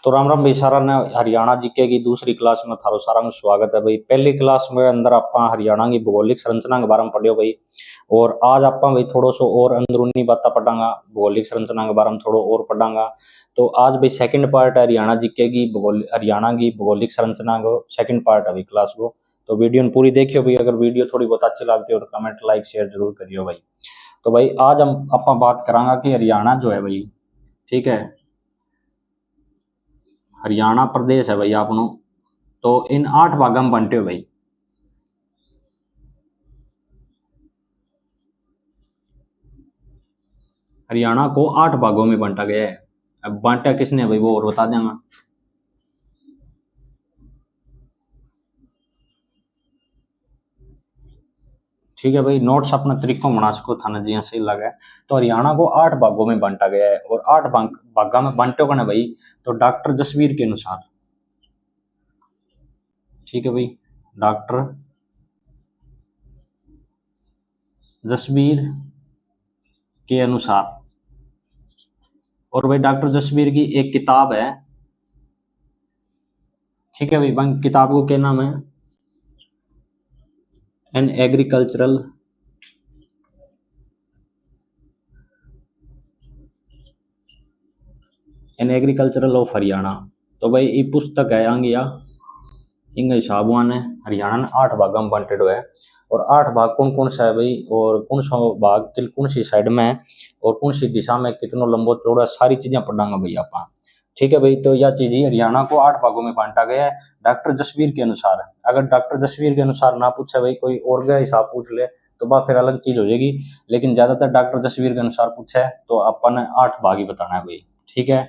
तो राम राम भाई सारा ने हरियाणा जीके की दूसरी क्लास में थारो सारा में स्वागत है भाई। पहली क्लास में अंदर आपा हरियाणा की भौगोलिक संरचना के बारे में पढ़ियो भाई। और आज आपा भाई थोड़ो सो और अंदरूनी बातें पढ़ांगा, भौगोलिक संरचना के बारे में थोड़ा और पढ़ांगा। तो आज भाई सेकंड पार्ट है हरियाणा जीके की हरियाणा की भौगोलिक संरचना को सेकंड पार्ट है भाई क्लास को। तो वीडियो ने पूरी देखियो भाई। अगर वीडियो थोड़ी बहुत अच्छी लगती हो तो कमेंट लाइक शेयर जरूर करियो भाई। तो भाई आज हम आपा बात करांगा कि हरियाणा जो है भाई, ठीक है, हरियाणा प्रदेश है भाई आपनो। तो इन 8 भागों में बंटे हो भाई। हरियाणा को 8 भागों में बांटा गया है। अब बांटा किसने भाई वो और बता देंगे। ठीक है भाई, नोट्स अपना तरीकों बना सको थाना जी सही लगा। तो हरियाणा को 8 भागों में बांटा गया है और 8 भागों में बांटे ना भाई। तो डॉक्टर जसवीर के अनुसार, ठीक है भाई, डॉक्टर जसवीर के अनुसार। और भाई डॉक्टर जसवीर की एक किताब है, ठीक है भाई, किताब को क्या नाम है, एन एग्रीकल्चरल ऑफ हरियाणा। तो भाई ये पुस्तक है आंगिया इंग हिसाब ने हरियाणा ने 8 भागों में बांटेड है। और 8 भाग कौन कौन सा है भाई, और कौन सा भाग कौन सी साइड में है और कौन सी दिशा में कितनों लंबो चौड़ा सारी चीजें पढ़ांगा भाई आप। ठीक है भाई, तो यह चीज ही हरियाणा को 8 भागों में बांटा गया है डॉक्टर जसवीर के अनुसार। अगर डॉक्टर जसवीर के अनुसार ना पूछे भाई, कोई और का हिसाब पूछ ले तो बात फिर अलग चीज हो जाएगी। लेकिन ज्यादातर डॉक्टर जसवीर के अनुसार पूछा है तो अपन ने 8 भाग ही बताना है भाई। ठीक है,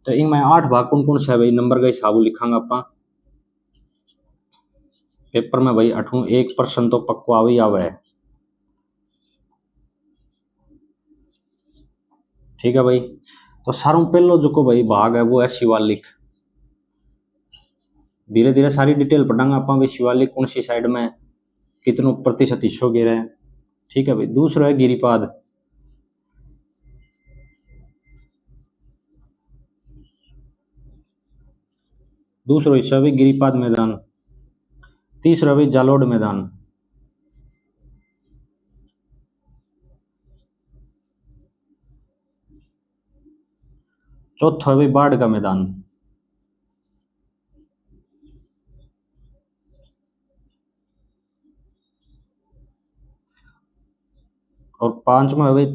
तो इनमें 8 भाग कौन कौन सा है भाई, नंबर का हिसाब लिखांगा अपन पेपर में भाई। 8वां 1% तो पक्का आवे ही आवे है। ठीक है भाई, तो सारों पहलो जो भाई भाग है वो है शिवालिक। धीरे धीरे सारी डिटेल पढ़ांगा आप भाई। शिवालिक कौन सी साइड में कितनों प्रतिशत हिस्सों गिरे है। ठीक है भाई, दूसरा है गिरिपाद। दूसरा हिस्सा भी गिरिपाद मैदान। तीसरा भी जालोड़ मैदान। चौथा भी बाढ़ का मैदान। और 5वां है भाई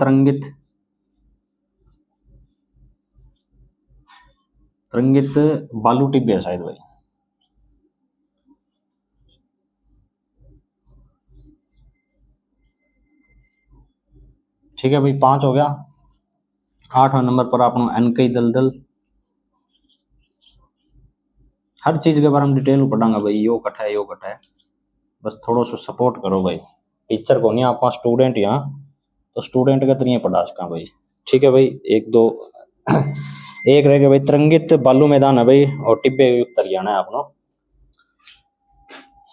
तरंगित बालू टिब्बे शायद भाई। ठीक है भाई, 5 हो गया। 8वें नंबर पर आपनो एनकई दलदल। हर चीज के बारे में डिटेल में पढ़ांगा भाई। यो कटा है, यो कटा है, बस थोड़ा सा सपोर्ट करो भाई। टीचर को नहीं, आप स्टूडेंट यहाँ, तो स्टूडेंट का तरीके पढ़ा सका भाई। ठीक है भाई, एक दो एक रह गया भाई तरंगित बालू मैदान है भाई और टिब्बे युक्त हरियाणा है अपनो।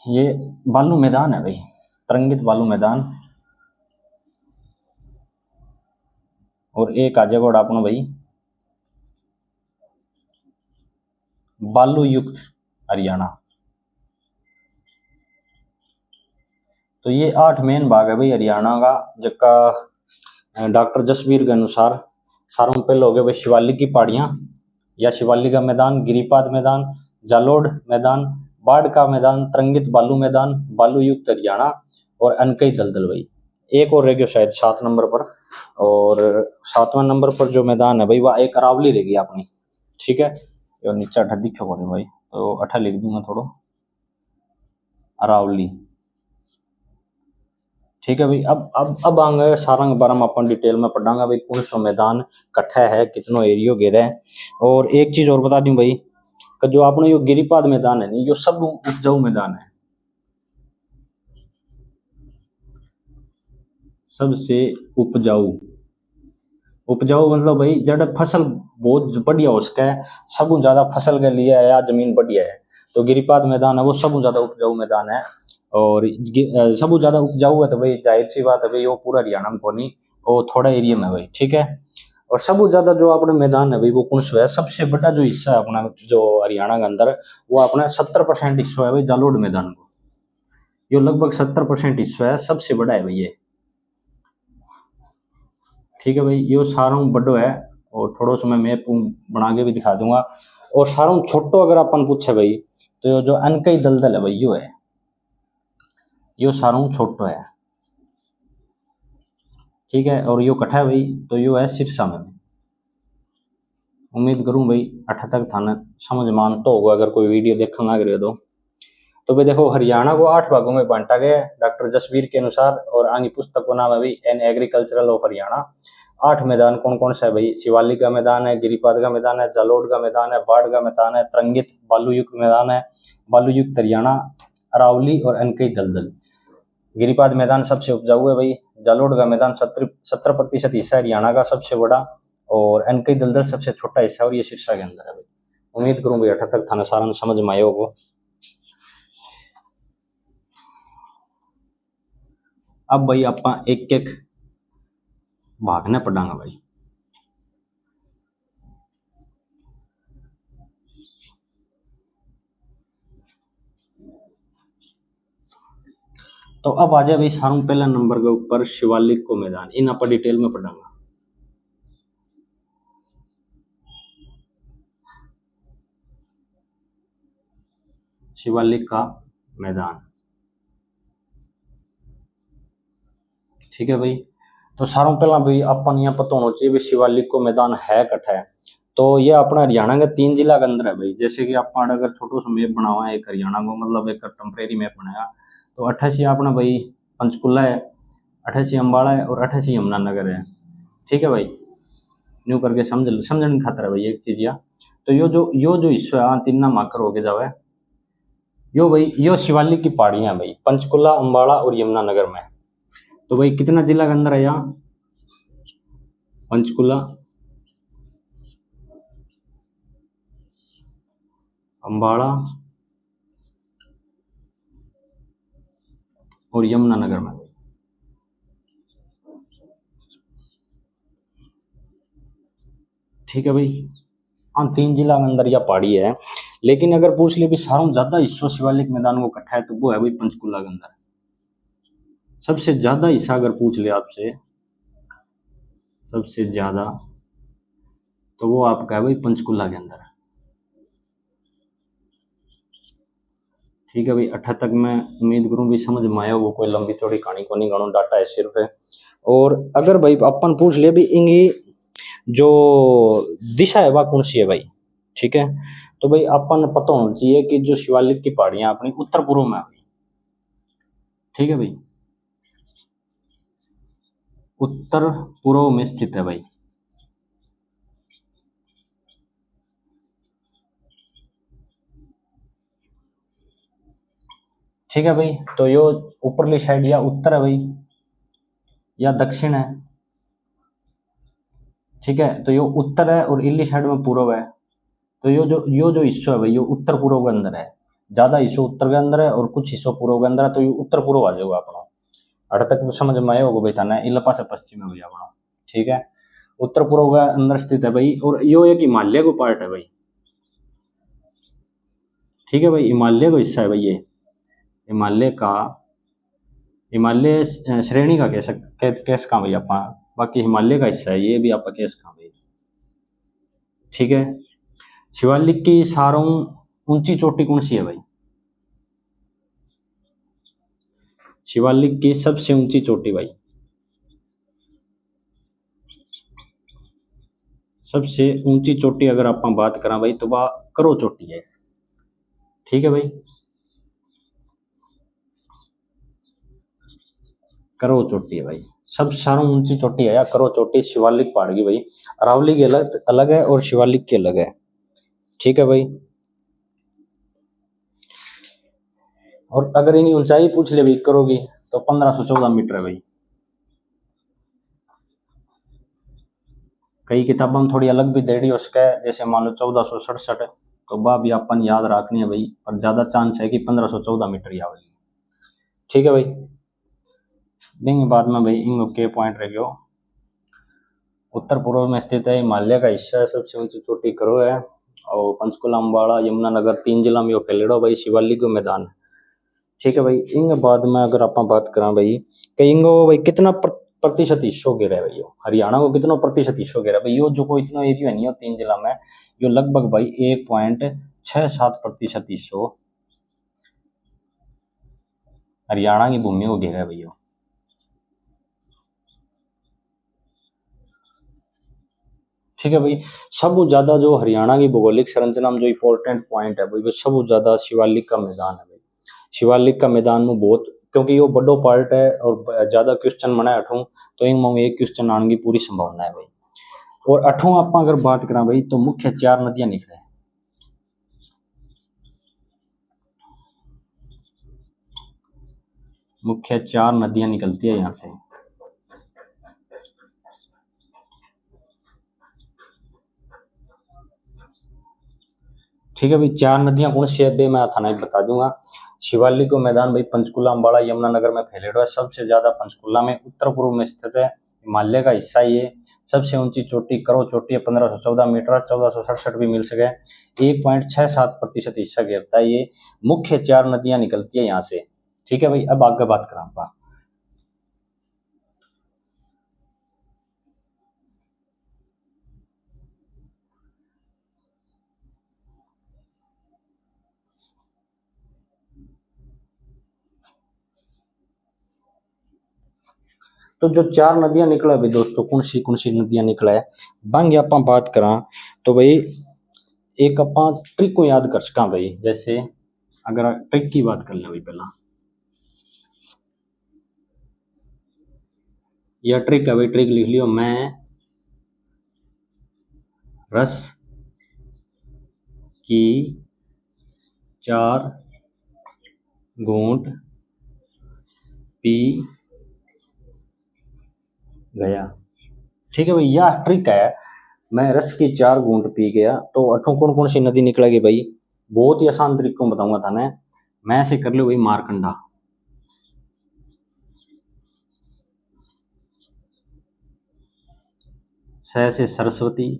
ये बालू मैदान है भाई, तरंगित बालू मैदान। और एक आ जाएगा अपनो भाई बालू युक्त हरियाणा। तो ये 8 मेन भाग है भाई हरियाणा का, जिसका डॉक्टर जसवीर के अनुसार सारों में पहले हो गए भाई शिवालिक की पहाड़ियाँ या शिवालिक का मैदान, गिरिपाद मैदान, जालोड़ मैदान, बाढ़ का मैदान, तरंगित बालू मैदान, बालू युक्त हरियाणा और अनकई दलदल भाई। एक और रह गया शायद 7 नंबर पर। और 7वां नंबर पर जो मैदान है भाई वह एक अरावली रहेगी अपनी। ठीक है, और नीचे अठा दिखो कौन भाई, तो अठा लिख दूंगा थोड़ा, अरावली। ठीक है भाई, अब आएंगे सारा के बारे में अपन डिटेल में पढ़ांगा भाई। कौन सा मैदान कट्ठा है, कितनो एरियो घेरा है। और एक चीज और बता दूं भाई कि जो आपने यो गिरिपाद मैदान है नहीं, यो सब उपजाऊ मैदान है, सबसे उपजाऊ। उपजाऊ मतलब भाई जड़ फसल बहुत बढ़िया हो सके, सब ज्यादा फसल के लिए है या जमीन बढ़िया है, तो गिरिपाद मैदान है वो सब ज्यादा उपजाऊ मैदान है। और सब ज्यादा उपजाऊ है तो भाई जाहिर सी बात है भाई वो पूरा हरियाणा में कोनी, वो थोड़ा एरिया में भाई। ठीक है, और सबसे ज्यादा जो अपने मैदान है भाई वो कौन सा है, सबसे बड़ा जो हिस्सा है अपना जो हरियाणा के अंदर, वो अपना 70% हिस्सा है भाई जालोर मैदान को। ये लगभग 70% हिस्सा है, सबसे बड़ा है भाई ये। ठीक है भाई, ये सारों बड़ो है। और थोड़ा सा मैं मैप बना के भी दिखा दूंगा। और सारों छोटो अगर अपन पूछे भाई, तो ये जो अनकई दलदल है भाई यो है, यो सारों छोटो है। ठीक है, और यो कठा है भाई, तो यो है सिरसा में। उम्मीद करूं भाई अठ तक थाने समझ मान तो होगा, अगर कोई वीडियो देखने लग रहे हो तो भाई देखो, हरियाणा को 8 भागों में बांटा गया है डॉक्टर जसवीर के अनुसार, और आगे पुस्तक को नाम है भाई एन एग्रीकल्चरल ऑफ हरियाणा। 8 मैदान कौन कौन सा है भाई, शिवालिक का मैदान है, गिरिपाद का मैदान है, जालोड का मैदान है, बाढ़ का मैदान है, तरंगित बालूयुक्त मैदान है, बालूयुक्त हरियाणा, अरावली और अनकई दलदल। गिरिपाद मैदान सबसे उपजाऊ है भाई, जालोड का मैदान 70% हिस्सा हरियाणा का सबसे बड़ा, और अनकई दलदल सबसे छोटा हिस्सा, और ये सिरसा के अंदर है भाई। उम्मीद करूं भाई 78 थाना सारा समझ में आयो होगा। अब भाई आप एक एक भागने पड़ांगा भाई। तो अब आ जाए भाई सारों पहला नंबर के ऊपर शिवालिक को मैदान, इन आप डिटेल में पढ़ांगा। शिवालिक का मैदान, ठीक है भाई। तो सारों पहला भाई अपन यहाँ पता होना चाहिए भाई शिवालिक को मैदान है कट्ठा है। तो ये अपना हरियाणा के 3 जिला के अंदर है भाई। जैसे कि अपन अगर छोटो सा मैप बना हुआ है एक हरियाणा को, मतलब एक टेम्परेरी मैप बनाया, तो 88 अपना भाई पंचकुला है, 88 अम्बाड़ा है, और 88 यमुनानगर है। ठीक है भाई, न्यू करके समझने खातर है भाई एक चीज या। तो यो जो हिस्सा है तीन माकर होके जावे, यो भाई यो शिवालिक की पहाड़ियां भाई, पंचकुला, अम्बाड़ा और यमुनानगर में। तो भाई कितना जिला के अंदर है यहाँ, पंचकुला, अम्बाड़ा और यमुनानगर में। ठीक है भाई, हाँ 3 जिला के अंदर या पहाड़ी है। लेकिन अगर पूछ ले भी सारों ज्यादा हिस्सा शिवालिक मैदान को इकट्ठा है, तो वो है भाई पंचकुला के अंदर। सबसे ज्यादा हिस्सा अगर पूछ ले आपसे, सबसे ज्यादा, तो वो आपका है भाई पंचकुला के अंदर। ठीक है भाई, 8 तक मैं उम्मीद करूं भी समझ में आया वो, कोई लंबी चौड़ी कहानी को नहीं, गणों डाटा है सिर्फ है। और अगर भाई अपन पूछ ले भी इंगी जो दिशा है वह कौन सी है भाई, ठीक है, तो भाई अपन पता होना चाहिए कि जो शिवालिक की पहाड़ियां अपनी उत्तर पूर्व में है भाई। ठीक है भाई, उत्तर पूर्व में स्थित है भाई। ठीक है भाई, तो यो ऊपरली साइड या उत्तर है भाई, या दक्षिण है। ठीक है, तो यो उत्तर है और इली साइड में पूर्व है। तो यो जो हिस्सा है भाई, यो उत्तर पूर्व के अंदर है। ज्यादा हिस्सा उत्तर के अंदर है और कुछ हिस्सा पूर्व के अंदर है, तो ये उत्तर पूर्व आ जाएगा अपना। अड़ तक समझ में आया होगा भाई थाना, इला पास पश्चिम में भैया अपना। ठीक है, उत्तर पूर्व के अंदर स्थित है भाई, और यो एक हिमालय को पार्ट है भाई। ठीक है भाई, हिमालय का हिस्सा है भाई ये, हिमालय का, हिमालय श्रेणी का केस का भाई अपना। बाकी हिमालय का हिस्सा है ये भी आपका केस का भाई। ठीक है, शिवालिक की सारों ऊंची चोटी कौन सी है भाई, शिवालिक की सबसे ऊंची चोटी भाई, सबसे ऊंची चोटी अगर आप बात करें भाई, तो वह करो चोटी है। ठीक है भाई, करो चोटी है भाई, सब सारों ऊंची चोटी है या करो चोटी शिवालिक पहाड़ की भाई। अरावली की अलग अलग है और शिवालिक की अलग है। ठीक है भाई, और अगर इनकी ऊंचाई पूछ ले भाई करोगी, तो 1514 मीटर है भाई। कई किताबों में थोड़ी अलग भी देड़ी हो सके, जैसे मान लो 1467, तो वह भी अपन याद रखनी है भाई, पर ज्यादा चांस है कि 1514 मीटर ही आवेगी। ठीक है भाई, देंगे बाद में भाई इन के पॉइंट रह गयो। उत्तर पूर्व में स्थित है, हिमालय का हिस्सा है, सबसे ऊंची चोटी करो है। और पंचकुला, अम्बाड़ा, यमुनानगर 3 जिला में फैलेड़ो भाई शिवालिक को मैदान। ठीक है भाई, इंग बाद में अगर आप बात करा भाई कि इंगो भाई कितना प्रतिशत हिस्सों घेरा है भाई, हरियाणा को कितना प्रतिशत हिस्सों घेरा भाई, यो जो कोई इतना एरिया नहीं हो 3 जिला में, यो लगभग भाई 1.67% हिस्सों हरियाणा की भूमि को घेरा है भैया। ठीक है भाई, सब ज्यादा जो हरियाणा की भौगोलिक संरचना में जो इम्पोर्टेंट पॉइंट है भाई, वो सब ज्यादा शिवालिक का मैदान है भाई। शिवालिक का मैदान में बहुत, क्योंकि ये बड़ो पार्ट है और ज्यादा क्वेश्चन मना अठू, तो इन एक क्वेश्चन आने की पूरी संभावना है भाई। और अठू आप अगर बात करें भाई तो मुख्य 4 नदियां निकले, मुख्य 4 नदियां निकलती है यहाँ से। ठीक है भाई, 4 नदियां कौन सी है मैं थाना बता दूंगा। शिवालिक को मैदान भाई पंचकुला, अम्बाड़ा, यमुनानगर में फैलेडो है, सबसे ज्यादा पंचकुला में, उत्तर पूर्व में स्थित है, हिमालय का हिस्सा ये, सबसे ऊंची चोटी करो चोटी है 1514 मीटर, 1467 भी मिल सके, 1.67% हिस्सा घेरता है ये। मुख्य 4 नदियां निकलती है यहाँ से। ठीक है भाई, अब आगे बात करा। तो जो 4 नदियां निकला भाई दोस्तों, कौन सी नदियां निकला है बांगे आप बात करा तो भाई, एक आप ट्रिक को याद कर सका भाई। जैसे अगर ट्रिक की बात कर ले भाई, पहला यह ट्रिक है भाई, ट्रिक लिख लियो, मैं रस की 4 घूंट पी गया। ठीक है भाई, यह ट्रिक है, मैं रस की 4 घूंट पी गया, तो अठों कौन सी नदी निकलेगी भाई, बहुत ही आसान तरीकों बताऊंगा थाने। मैं से कर लो भाई मारकंडा, स से सरस्वती,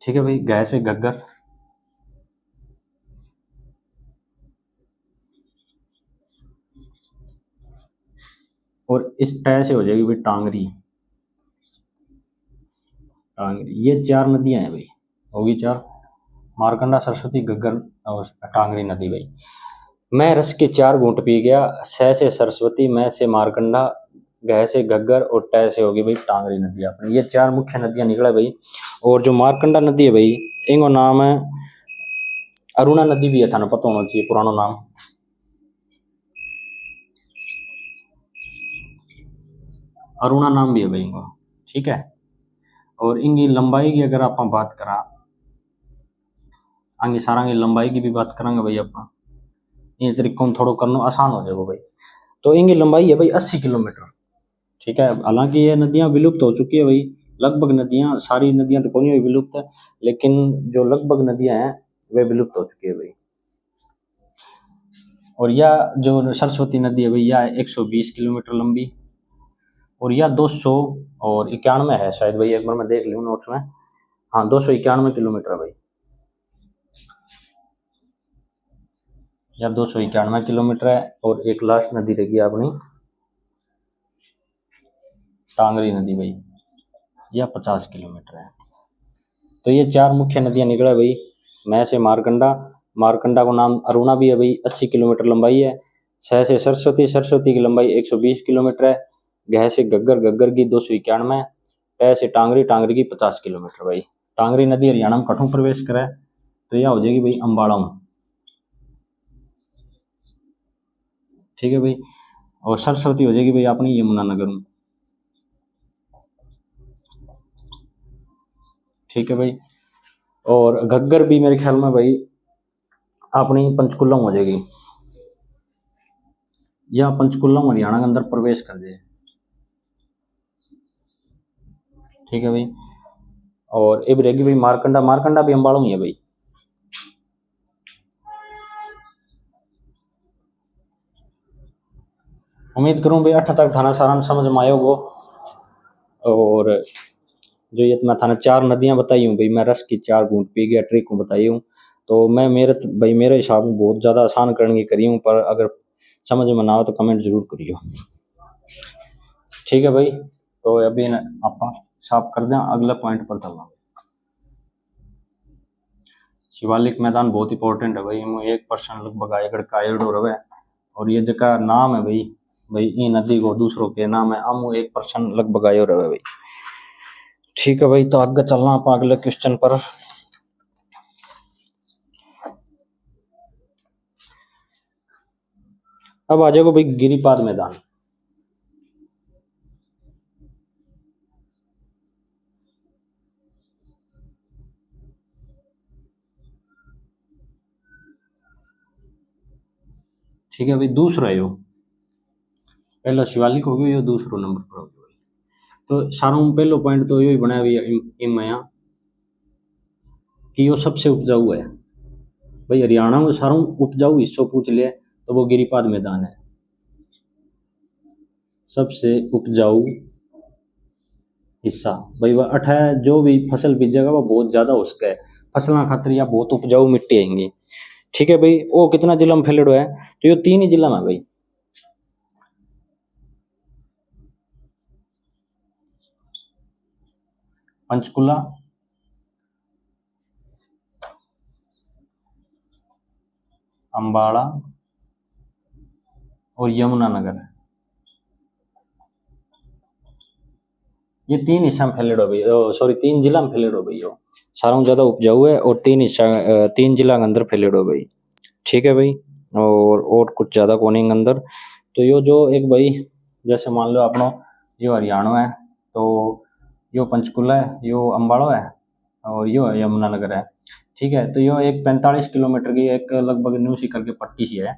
ठीक है भाई, ग से घग्गर, और इस ट से हो जाएगी भाई टांगरी। टांगरी, ये 4 नदियां हैं भाई, होगी 4, मारकंडा, सरस्वती, घग्गर और टांगरी नदी भाई। मैं रस के 4 घूंट पी गया, स से सरस्वती, मैं से मारकंडा, गह से घग्गर और ट से होगी भाई टांगरी नदी। अपनी ये 4 मुख्य नदियां निकला भाई। और जो मारकंडा नदी है भाई, इनको नाम है अरुणा नदी भी है, था ना पता होना चाहिए पुराना नाम, अरुणा नाम भी है भाई इनको। ठीक है, और इनकी लंबाई की अगर आप बात करा, आगे सारा की लंबाई की भी बात करेंगे भाई, आप ये तरीकों थोड़ा करना आसान हो जाएगा भाई। तो इनकी लंबाई है भाई 80 किलोमीटर। ठीक है, हालांकि ये नदियां विलुप्त हो चुकी है भाई, लगभग नदियां, सारी नदियां तो कोई नहीं विलुप्त है, लेकिन जो लगभग नदियां हैं वे विलुप्त हो चुकी है भाई। और यह जो सरस्वती नदी है भाई, यह 120 किलोमीटर लंबी, और यह 200 और 91 है शायद भाई, एक बार मैं देख लूँ नोट्स में, हाँ 291 किलोमीटर है भाई, या 291 किलोमीटर है। और एक लास्ट नदी रहेगी अपनी टांगरी नदी भाई, यह 50 किलोमीटर है। तो ये 4 मुख्य नदियां निकला भाई, मैं से मारकंडा, मारकंडा को नाम अरुणा भी है भाई, 80 किलोमीटर लंबाई है, स से सरस्वती, सरस्वती की लंबाई 120 किलोमीटर है, गह से घग्गर, घग्गर की 291, ट से टांगरी, टांगरी की 50 किलोमीटर भाई। टांगरी नदी हरियाणा में कठों प्रवेश करे तो यह हो जाएगी भाई अम्बाड़ा में। ठीक है भाई, और सरस्वती हो जाएगी भाई अपनी यमुनानगर में। ठीक है भाई, और घग्गर भी मेरे ख्याल में भाई अपनी पंचकुला में हो जाएगी, या पंचकुला हरियाणा के अंदर प्रवेश कर जाए। ठीक है भाई, और अब रहेगी भाई मारकंडा, मारकंडा भी अम्बाड़ा में है भाई। उम्मीद करूँ भाई अठ तक थाना सारा समझ में आयो गो। और जो ये मैं थाने चार नदियां बताई हूँ भाई, मैं रस की चार घूंट पी गया ट्रिक को बताई हूँ। तो मैं मेरे भाई मेरे हिसाब में बहुत ज़्यादा आसान करने की करी हूँ, पर अगर समझ में ना हो तो कमेंट जरूर करियो। ठीक है भाई, तो अभी ना आप साफ कर दें, अगले पॉइंट पर चलना। शिवालिक मैदान बहुत इंपॉर्टेंट है भाई, इनमें 1% लगभग आयगढ़ का आयोडो रवे। और ये जगह नाम है भाई, भाई ये नदी को दूसरों के नाम है, अमू 1% लगभग आयो रवे भाई। ठीक है भाई, तो आगे चलना आप अगले क्वेश्चन पर। अब आ जाओ भाई गिरिपाद मैदान। ठीक है भाई, दूसरा यो पहला शिवालिक हो गयो, यो दूसरो नंबर पर हो गयो भाई। तो सारों में पहलो पॉइंट तो यो ही बनाया भाई इम यहाँ कि यो सबसे उपजाऊ है भाई। हरियाणा में सारों उपजाऊ हिस्सों पूछ ले तो वो गिरिपाद मैदान है, सबसे उपजाऊ हिस्सा भाई। वह अठ है, जो भी फसल बीजेगा वो बहुत ज्यादा उसका है, फसलों खातर या बहुत उपजाऊ मिट्टी आएंगी। ठीक है भाई, वो कितना जिला में फैलेडो है, तो ये तीन ही जिला में है भाई। पंचकुला, अंबाला और यमुनानगर, ये तीन हिस्सा में फैलेडो भाई, सॉरी तीन जिला में फैलेडो भाई। यो सारों ज्यादा उपजाऊ है और तीन हिस्सा तीन जिला के अंदर फैलेडो भाई। ठीक है भाई, और कुछ ज्यादा कोने के अंदर। तो यो जो एक भाई, जैसे मान लो अपनो यो हरियाणा है, तो यो पंचकुला है, यो अम्बाड़ो है और यो यमुनानगर है। ठीक है, तो यो एक 45 किलोमीटर की एक लगभग न्यू सी करके पट्टी सी है।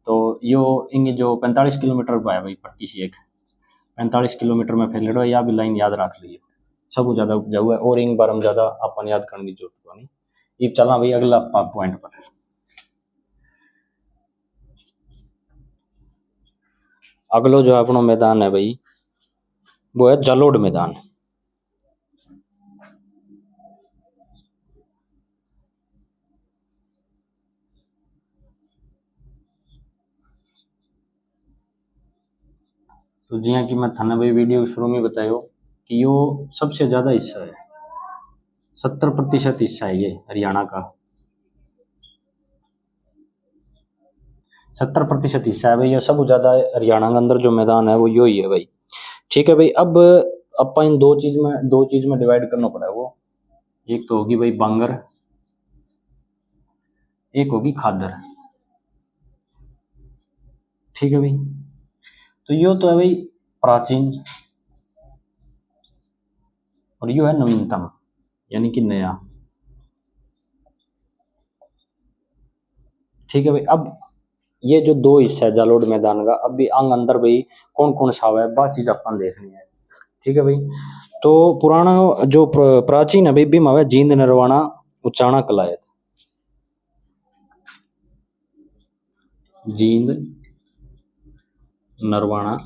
तो यो इंगे जो 45 किलोमीटर पर है भाई पट्टी सी एक, 45 किलोमीटर में फैलेडो है, या भी लाइन याद रख लीजिए। सब ज्यादा उपजाऊ है और इन बार हम ज्यादा अपन याद करने की जरूरत नहीं। ये चलना भाई अगला पॉइंट पर। अगलो जो अपनो मैदान है भाई, वो है जालोड़ मैदान। तो जिया कि मैं थाने भाई वीडियो शुरू में बतायो कि यो सबसे ज्यादा हिस्सा है, 70% हिस्सा है ये हरियाणा का, 70% हिस्सा है भाई। ये सब ज्यादा हरियाणा के अंदर जो मैदान है वो यो ही है भाई। ठीक है भाई, अब अपन इन दो चीज में डिवाइड करना पड़ा है वो। एक तो होगी भाई बांगर, एक होगी खादर। ठीक है भाई, तो यो तो है भाई प्राचीन, और यो है नवीनतम यानी कि नया। ठीक है भाई, अब ये जो दो हिस्सा है जालोड़ मैदान का, अब भी अंग अंदर भाई कौन कौन सा है बात चीज अपन देखनी है। ठीक है भाई, तो पुराना जो प्राचीन है भाई बीमा है जींद नरवाना उचाना कलायत। जींद नरवाना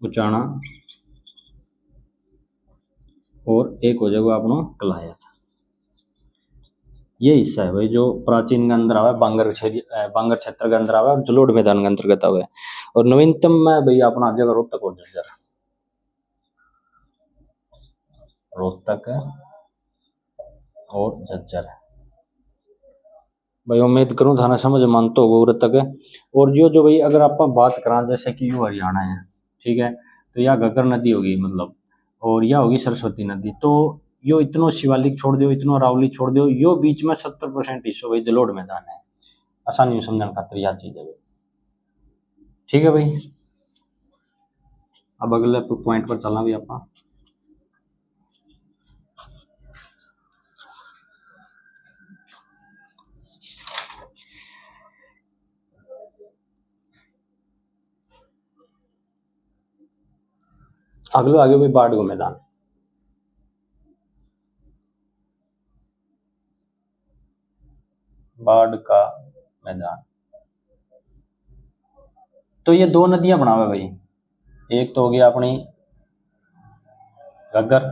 उचाना और एक हो जाएगा अपनो कलायत। ये हिस्सा है भाई जो प्राचीन के अंदर आवा है, बांगर क्षेत्र के अंदर आवा है और जलोढ़ मैदान के अंतर्गत आवा है। और नवीनतम में भाई अपना जगह रोहतक और झज्जर, रोहतक और झज्जर। भाई उम्मीद करूँ थाना समझ मानते हो उर तक। और जो जो भाई अगर आप बात करा जैसे कि यू हरियाणा है, ठीक है, तो यह घग्गर नदी होगी मतलब, और यह होगी सरस्वती नदी। तो यो इतनो शिवालिक छोड़ दो, इतनो रावली छोड़ दो, यो बीच में 70% हिस्सों भाई जलोढ़ मैदान है। आसानी से समझने खातिर यह चीज है भाई। ठीक है भाई, अब अगले पॉइंट पर चलना भी अपना। अगलो आगे भाई बाढ़ का मैदान। बाढ़ का मैदान तो ये दो नदियां बनावे भाई, एक तो हो गया अपनी घग्गर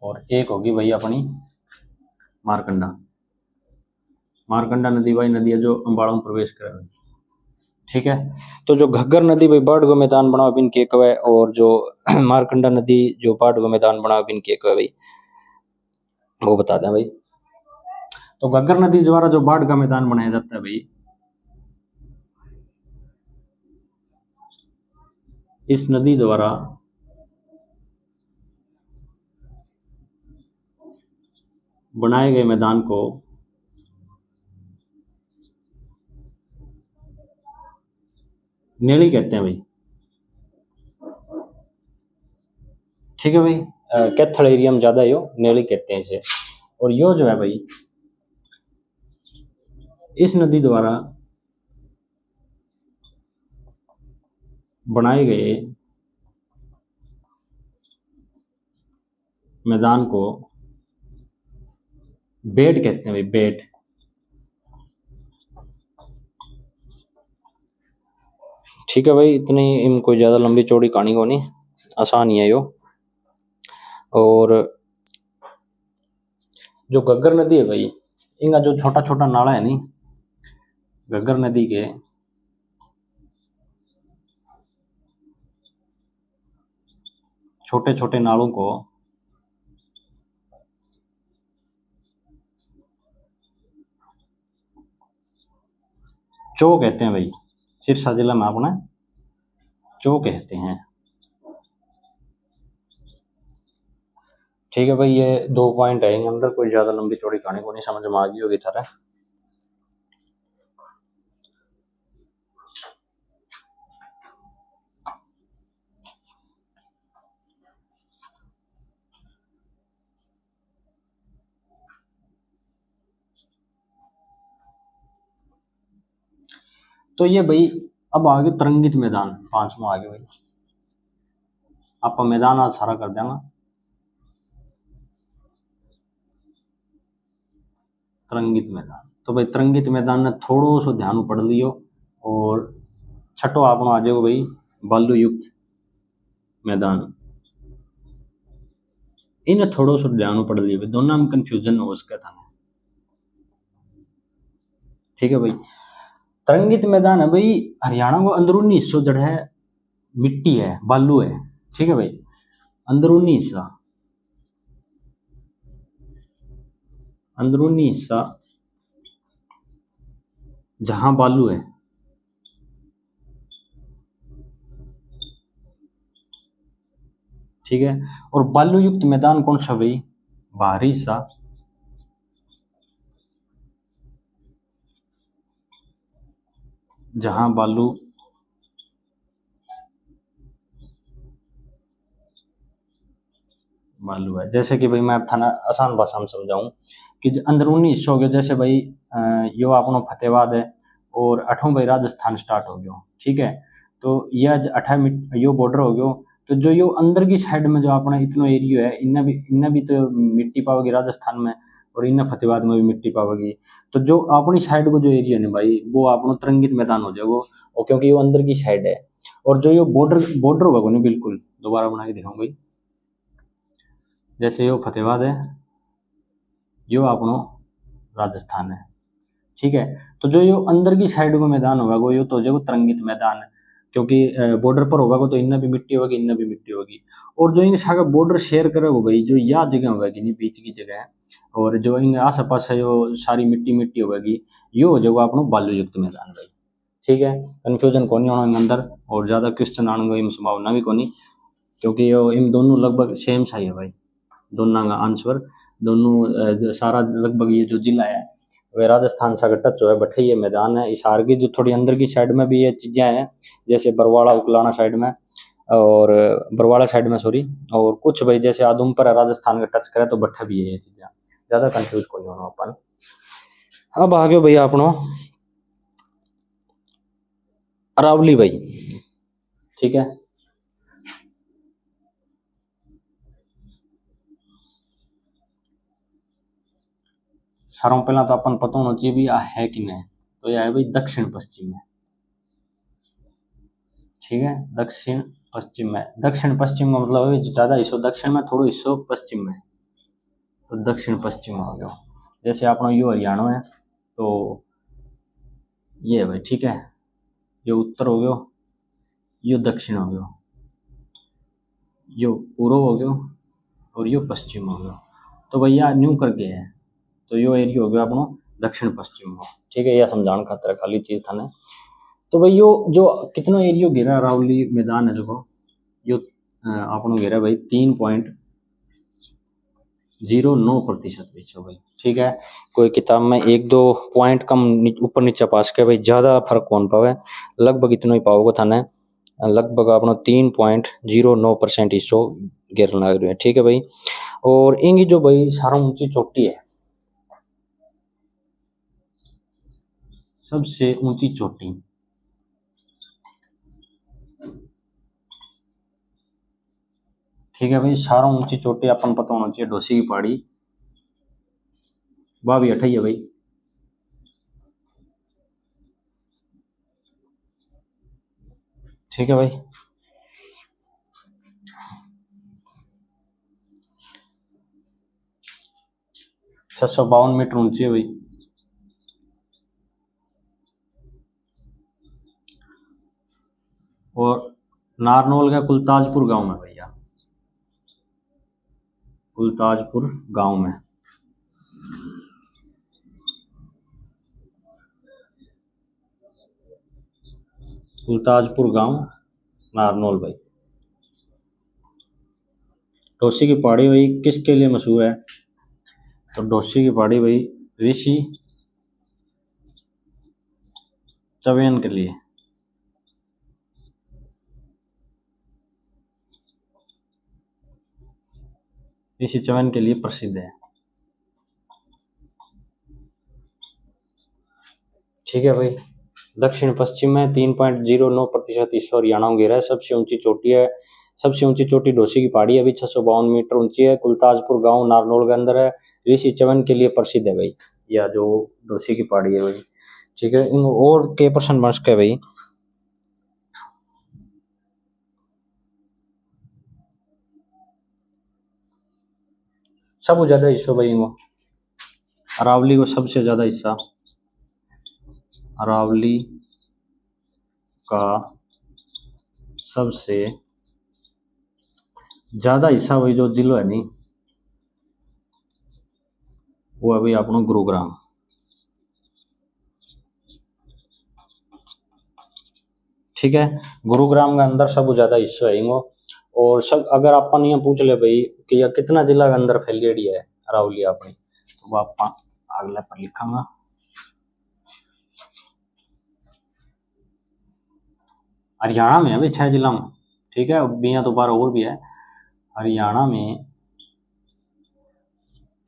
और एक होगी भाई अपनी मारकंडा। मारकंडा नदी भाई नदी है जो अम्बाड़ा में प्रवेश करे भाई। ठीक है, तो जो घग्गर नदी भाई बाढ़ को मैदान बनाओ बिन के कवे, और जो मारकंडा नदी जो बाढ़ को मैदान बनाओ बिन के कवे भाई, वो बता दें भाई। तो घग्गर नदी द्वारा जो बाढ़ का मैदान बनाया जाता है भाई, इस नदी द्वारा बनाए गए मैदान को नेली कहते हैं भाई। ठीक है भाई, कैथल एरिया में ज्यादा यो नेली कहते हैं इसे। और यो जो है भाई, इस नदी द्वारा बनाए गए मैदान को बेट कहते हैं भाई, बेट। ठीक है भाई, इतनी इन कोई ज़्यादा लंबी चौड़ी कहानी को नहीं, आसान ही है यो। और जो घग्गर नदी है भाई, इनका जो छोटा छोटा नाला है नहीं, घग्गर नदी के छोटे छोटे नालों को चो कहते हैं भाई। सिरसा जिला में अपना चो कहते हैं। ठीक है भाई, ये 2 पॉइंट है, अंदर कोई ज्यादा लंबी चौड़ी कहानी को नहीं, समझ में आ गई होगी थारा। तो ये भाई अब आगे तरंगित मैदान, पांचवा आगे भाई, आप मैदान आज सारा कर देंगे। तरंगित मैदान, तो भाई तरंगित मैदान ने थोड़ो सो ध्यान पढ़ लियो। और छठो आपनो आ जाओ भाई बालू युक्त मैदान, इन्हें थोड़ो सो ध्यान पढ़ लियो भाई, दोनों में कंफ्यूजन हो उसका था। ठीक है भाई, तरंगित मैदान है भाई, हरियाणा को अंदरूनी हिस्सों जड़ है मिट्टी है, बालू है। ठीक है भाई, अंदरूनी हिस्सा, अंदरूनी हिस्सा जहां बालू है, ठीक है। और बालू युक्त मैदान कौन सा भाई, बाहरी हिस्सा जहां बालू बालू है। जैसे कि भाई मैं थाना आसान भाषा में समझाऊं कि अंदरूनी हिस्सा हो गया, जैसे भाई यो अपनो फतेहाबाद है और अठों भाई राजस्थान स्टार्ट हो गयो। ठीक है, तो यह अठा यो बॉर्डर हो गयो। तो जो यो अंदर की साइड में जो अपना इतना एरिया है, इन्हें भी तो मिट्टी पावेगी राजस्थान में, और इन्हें फतेहाबाद में भी मिट्टी पावेगी। तो जो अपनी साइड को जो एरिया है भाई, वो अपनो तरंगित मैदान हो जाएगा, और क्योंकि ये अंदर की साइड है। और जो ये बॉर्डर बॉर्डर होगा नहीं, बिल्कुल दोबारा बना के दिखाऊंगा भाई। जैसे यो फतेहाबाद है, यो अपनो राजस्थान है। ठीक है, तो जो यो अंदर की साइड को मैदान होगा वो यो तो हो जाएगा तरंगित मैदान है, क्योंकि बॉर्डर पर होगा तो इनमें भी मिट्टी होगी, इनमें भी मिट्टी होगी। और जो इन सारा बॉर्डर शेयर करे वो भाई, जो यह जगह होगी नहीं बीच की जगह है, और जो इन आस पास है जो सारी मिट्टी मिट्टी होगी, यो हो जाएगा अपनो बालू युक्त मैदान भाई। ठीक है, कन्फ्यूजन को नहीं होना अंदर, और ज़्यादा क्वेश्चन आने की संभावना भी को नहीं, क्योंकि यो इन दोनों लगभग सेम सा ही है भाई, दोनों का आंसर। दोनों सारा लगभग ये जो जिला है वह राजस्थान से टच हो है, बटे ये मैदान है। इस आर की जो थोड़ी अंदर की साइड में भी ये चीज़ें हैं, जैसे बरवाड़ा उकलाना साइड में, और बरवाड़ा साइड में सॉरी, और कुछ भाई जैसे आदमपुर है राजस्थान का टच करे तो बट्ठा भी है ये चीज़ें, ज़्यादा कंफ्यूज कोई होना अपन। अब आ गए भैया अपनो अरावली भाई। ठीक है, सारों पहला तो अपन पता होना चाहिए भी आ है कि नहीं। तो यह है भाई दक्षिण पश्चिम में। ठीक है, दक्षिण पश्चिम में। दक्षिण पश्चिम का मतलब है ज़्यादा हिस्सों दक्षिण में, थोड़ा हिस्सों पश्चिम में, तो दक्षिण पश्चिम हो गया। जैसे अपना यो हरियाणा है तो ये है भाई। ठीक है, ये उत्तर हो गयो, यो दक्षिण हो गयो, यो पूर्व हो गयो और यो पश्चिम हो गयो। तो भैया न्यू करके है तो यो एरिया हो गया अपना दक्षिण पश्चिम हो। ठीक है, यह समझाने खातर खाली चीज था ने। तो भाई यो जो कितना एरिया घेरा अरावली मैदान है देखो, यो अपनो घेरा भाई 3.09% बेचो भाई। ठीक है, कोई किताब में एक दो पॉइंट कम ऊपर नीचे पास के भाई ज्यादा फर्क कौन पावे, लगभग इतना ही पाओगे थाने। लगभग अपना 3.09% हिस्सों घेरन लग रहे हैं। ठीक है भाई, और इंगी जो भाई सारा ऊंची चोटी है, सबसे ऊंची चोटी, ठीक है भाई, सारा ऊंची चोटी अपन पता होना चाहिए ढोसी की पहाड़ी, वह भी अठाई है भाई। ठीक है भाई, 652 मीटर ऊंची है भाई। और नारनौल का कुलताजपुर गांव में भैया, कुलताजपुर गांव में। कुलताजपुर गांव नारनौल भाई। डोसी की पहाड़ी भाई किसके लिए मशहूर है, तो डोसी की पहाड़ी भाई ऋषि चवैन के लिए, ऋषि चवैन के लिए प्रसिद्ध है। ठीक है भाई, दक्षिण पश्चिम में 3.09% हिस्सा हरियाणा में घेरा है। सबसे ऊंची चोटी है, सबसे ऊंची चोटी डोसी की पहाड़ी है भाई, 652 मीटर ऊंची है। कुलताजपुर गांव नारनौल के अंदर है, ऋषि चवन के लिए प्रसिद्ध है भाई, या जो डोसी की पहाड़ी है भाई। ठीक है, इन और के प्रश्न बन सके भाई। सब ज्यादा हिस्सा भाई वो अरावली को सबसे ज्यादा हिस्सा, अरावली का सबसे ज्यादा हिस्सा भाई जो जिलो है नहीं, वो है भाई अपना गुरुग्राम। ठीक है, गुरुग्राम के अंदर सब ज्यादा हिस्सा है इनको। और सब अगर अपन ये पूछ ले भाई कि यह कितना जिला के अंदर फैलियडी है अरावली अपनी, तो वो आप अगले पर लिखांगा। हरियाणा में है भाई 6 जिला में। ठीक है, बिया तो 12 और भी है। हरियाणा में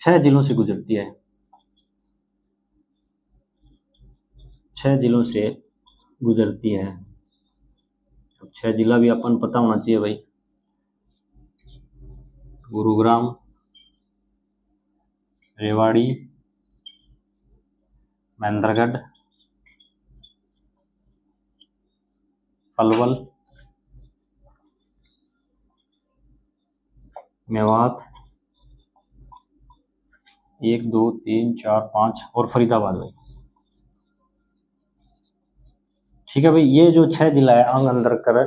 6 जिलों से गुजरती है, 6 जिलों से गुजरती है। अब 6 जिला भी अपन पता होना चाहिए भाई, गुरुग्राम, रेवाड़ी, महेंद्रगढ़, पलवल, मेवात, 1 2 3 4 5 और फरीदाबाद भाई। ठीक है भाई, ये जो 6 जिला है अंग अंदर कर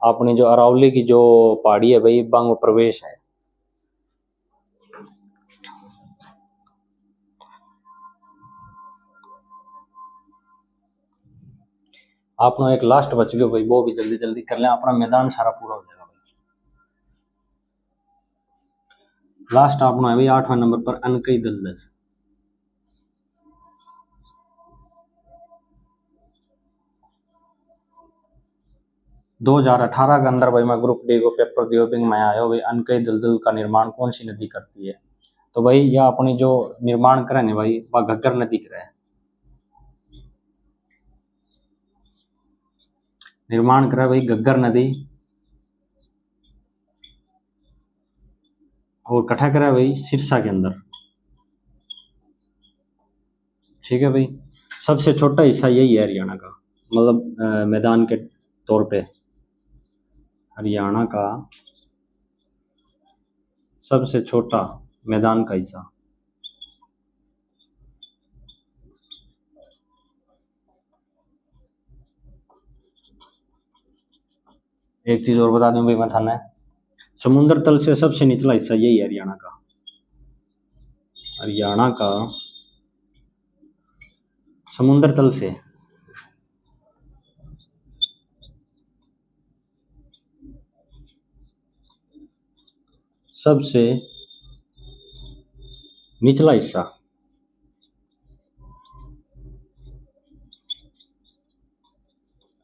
अपनी जो अरावली की जो पहाड़ी है भाई बंग प्रवेश है। अपना एक लास्ट बच गयो भाई, वो भी जल्दी जल्दी कर लें, अपना मैदान सारा पूरा हो जाएगा भाई। लास्ट अपना है भाई 8वें नंबर पर अनकई दलदल। 2018 के अंदर भाई मैं ग्रुप डी को पेपर दियो बिंग में आयो भाई, अनकई दलदल का निर्माण कौन सी नदी करती है, तो भाई यह अपनी जो निर्माण करे ना भाई वह घग्गर नदी करे है। निर्माण करे भाई घग्गर नदी, और कठा करे भाई सिरसा के अंदर। ठीक है भाई, सबसे छोटा हिस्सा यही है हरियाणा का, मतलब मैदान के तौर पे हरियाणा का सबसे छोटा मैदान का हिस्सा। एक चीज और बता दूं भाई मैं थाने, समुद्र तल से सबसे निचला हिस्सा यही है हरियाणा का। हरियाणा का समुद्र तल से सबसे निचला हिस्सा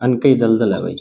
अनकई दलदल है भाई।